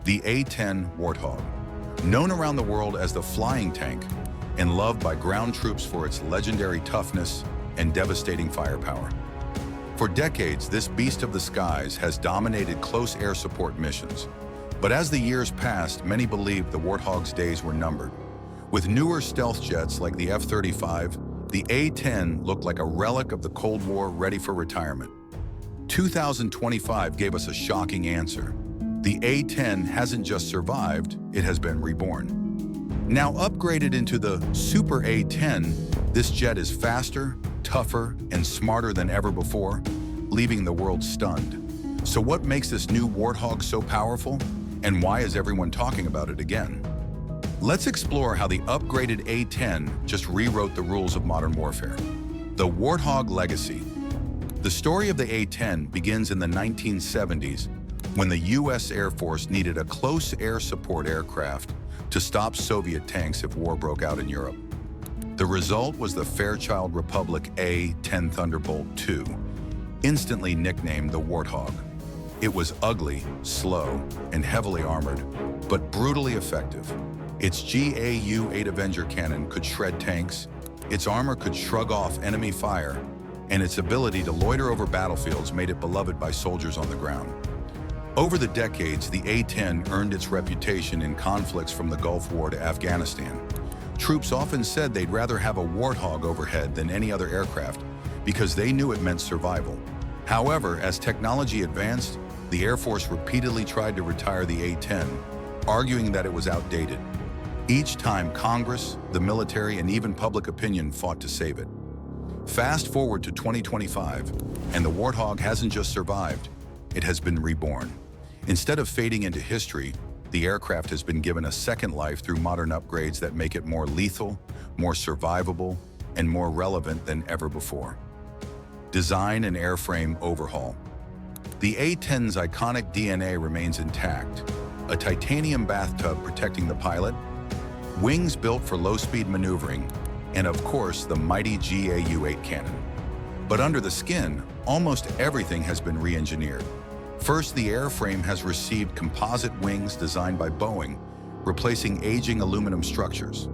the A-10 Warthog. Known around the world as the flying tank and loved by ground troops for its legendary toughness and devastating firepower. For decades, this beast of the skies has dominated close air support missions. But as the years passed, many believed the Warthog's days were numbered. With newer stealth jets like the F-35, the A-10 looked like a relic of the Cold War ready for retirement. 2025 gave us a shocking answer. The A-10 hasn't just survived, it has been reborn. Now upgraded into the Super A-10, this jet is faster, tougher, and smarter than ever before, leaving the world stunned. So what makes this new Warthog so powerful? And why is everyone talking about it again? Let's explore how the upgraded A-10 just rewrote the rules of modern warfare. The Warthog Legacy. The story of the A-10 begins in the 1970s when the U.S. Air Force needed a close air support aircraft to stop Soviet tanks if war broke out in Europe. The result was the Fairchild Republic A-10 Thunderbolt II, instantly nicknamed the Warthog. It was ugly, slow, and heavily armored, but brutally effective. Its GAU-8 Avenger cannon could shred tanks, its armor could shrug off enemy fire, and its ability to loiter over battlefields made it beloved by soldiers on the ground. Over the decades, the A-10 earned its reputation in conflicts from the Gulf War to Afghanistan. Troops often said they'd rather have a Warthog overhead than any other aircraft because they knew it meant survival. However, as technology advanced, the Air Force repeatedly tried to retire the A-10, arguing that it was outdated. Each time, Congress, the military, and even public opinion fought to save it. Fast forward to 2025, and the Warthog hasn't just survived, it has been reborn. Instead of fading into history, the aircraft has been given a second life through modern upgrades that make it more lethal, more survivable, and more relevant than ever before. Design and airframe overhaul. The A-10's iconic DNA remains intact. A titanium bathtub protecting the pilot, wings built for low-speed maneuvering, and of course, the mighty GAU-8 cannon. But under the skin, almost everything has been re-engineered. First, the airframe has received composite wings designed by Boeing, replacing aging aluminum structures.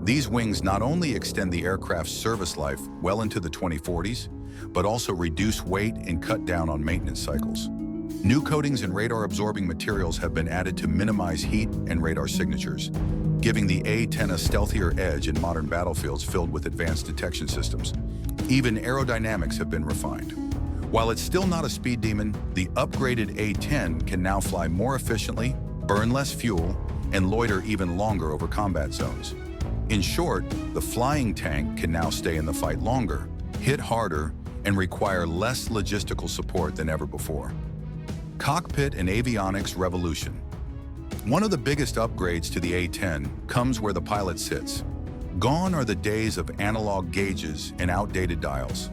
These wings not only extend the aircraft's service life well into the 2040s, but also reduce weight and cut down on maintenance cycles. New coatings and radar-absorbing materials have been added to minimize heat and radar signatures, giving the A-10 a stealthier edge in modern battlefields filled with advanced detection systems. Even aerodynamics have been refined. While it's still not a speed demon, the upgraded A-10 can now fly more efficiently, burn less fuel, and loiter even longer over combat zones. In short, the flying tank can now stay in the fight longer, hit harder, and require less logistical support than ever before. Cockpit and avionics revolution. One of the biggest upgrades to the A-10 comes where the pilot sits. Gone are the days of analog gauges and outdated dials.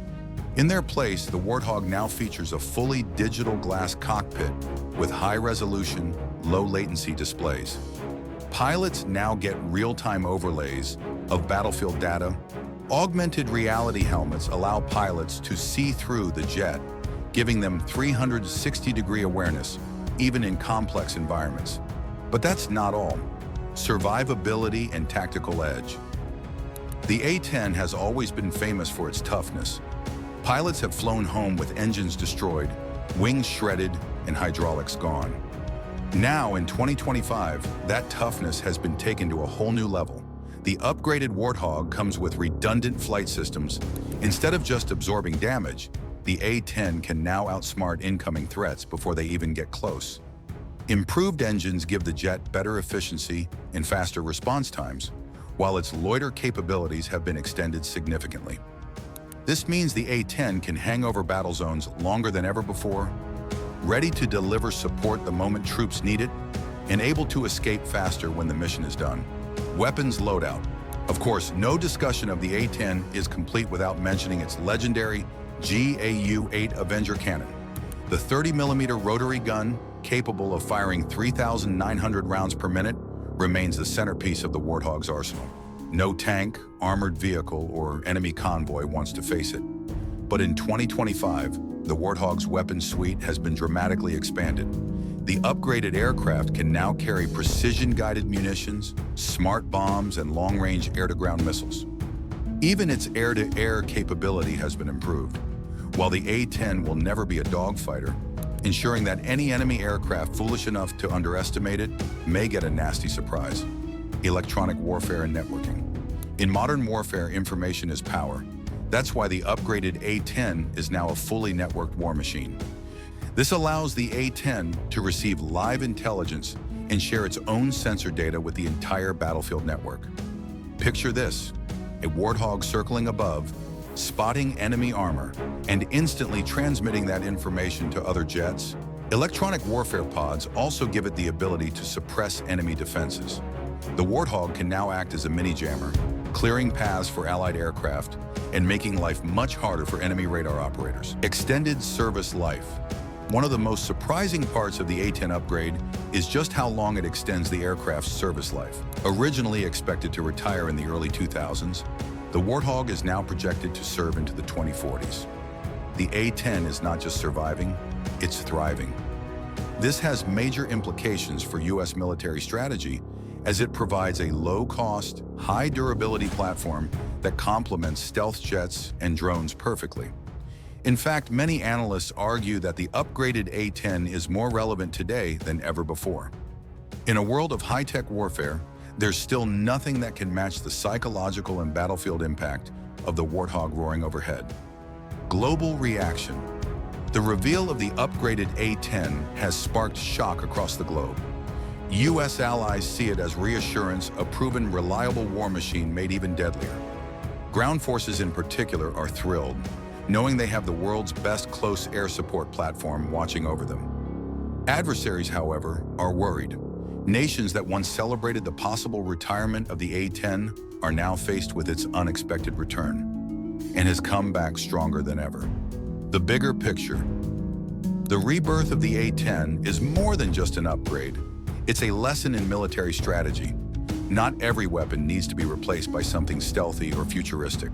In their place, the Warthog now features a fully digital glass cockpit with high-resolution, low-latency displays. Pilots now get real-time overlays of battlefield data. Augmented reality helmets allow pilots to see through the jet, giving them 360-degree awareness, even in complex environments. But that's not all. Survivability and tactical edge. The A-10 has always been famous for its toughness. Pilots have flown home with engines destroyed, wings shredded, and hydraulics gone. Now, in 2025, that toughness has been taken to a whole new level. The upgraded Warthog comes with redundant flight systems. Instead of just absorbing damage, the A-10 can now outsmart incoming threats before they even get close. Improved engines give the jet better efficiency and faster response times, while its loiter capabilities have been extended significantly. This means the A-10 can hang over battle zones longer than ever before, ready to deliver support the moment troops need it, and able to escape faster when the mission is done. Weapons loadout. Of course, no discussion of the A-10 is complete without mentioning its legendary GAU-8 Avenger cannon. The 30mm rotary gun, capable of firing 3,900 rounds per minute, remains the centerpiece of the Warthog's arsenal. No tank, armored vehicle, or enemy convoy wants to face it. But in 2025, the Warthog's weapon suite has been dramatically expanded. The upgraded aircraft can now carry precision-guided munitions, smart bombs, and long-range air-to-ground missiles. Even its air-to-air capability has been improved. While the A-10 will never be a dogfighter, ensuring that any enemy aircraft foolish enough to underestimate it may get a nasty surprise. Electronic warfare and networking. In modern warfare, information is power. That's why the upgraded A-10 is now a fully networked war machine. This allows the A-10 to receive live intelligence and share its own sensor data with the entire battlefield network. Picture this, a Warthog circling above, spotting enemy armor, and instantly transmitting that information to other jets. Electronic warfare pods also give it the ability to suppress enemy defenses. The Warthog can now act as a mini-jammer, clearing paths for Allied aircraft and making life much harder for enemy radar operators. Extended service life. One of the most surprising parts of the A-10 upgrade is just how long it extends the aircraft's service life. Originally expected to retire in the early 2000s, the Warthog is now projected to serve into the 2040s. The A-10 is not just surviving, it's thriving. This has major implications for U.S. military strategy, as it provides a low-cost, high-durability platform that complements stealth jets and drones perfectly. In fact, many analysts argue that the upgraded A-10 is more relevant today than ever before. In a world of high-tech warfare, there's still nothing that can match the psychological and battlefield impact of the Warthog roaring overhead. Global reaction. The reveal of the upgraded A-10 has sparked shock across the globe. U.S. allies see it as reassurance, a proven reliable war machine made even deadlier. Ground forces in particular are thrilled, knowing they have the world's best close air support platform watching over them. Adversaries, however, are worried. Nations that once celebrated the possible retirement of the A-10 are now faced with its unexpected return, and has come back stronger than ever. The bigger picture. The rebirth of the A-10 is more than just an upgrade. It's a lesson in military strategy. Not every weapon needs to be replaced by something stealthy or futuristic.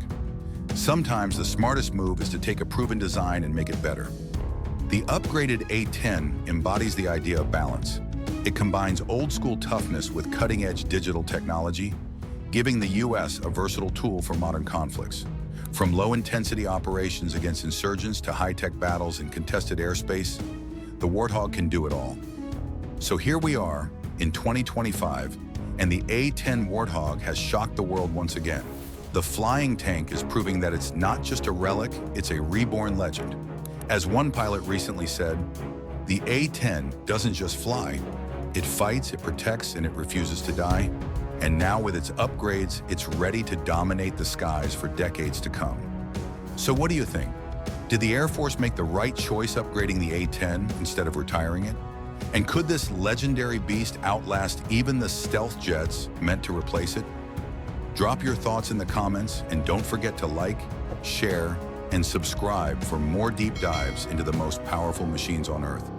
Sometimes the smartest move is to take a proven design and make it better. The upgraded A-10 embodies the idea of balance. It combines old-school toughness with cutting-edge digital technology, giving the U.S. a versatile tool for modern conflicts. From low-intensity operations against insurgents to high-tech battles in contested airspace, the Warthog can do it all. So here we are in 2025, and the A-10 Warthog has shocked the world once again. The flying tank is proving that it's not just a relic, it's a reborn legend. As one pilot recently said, the A-10 doesn't just fly, it fights, it protects, and it refuses to die. And now with its upgrades, it's ready to dominate the skies for decades to come. So what do you think? Did the Air Force make the right choice upgrading the A-10 instead of retiring it? And could this legendary beast outlast even the stealth jets meant to replace it? Drop your thoughts in the comments, and don't forget to like, share, and subscribe for more deep dives into the most powerful machines on Earth.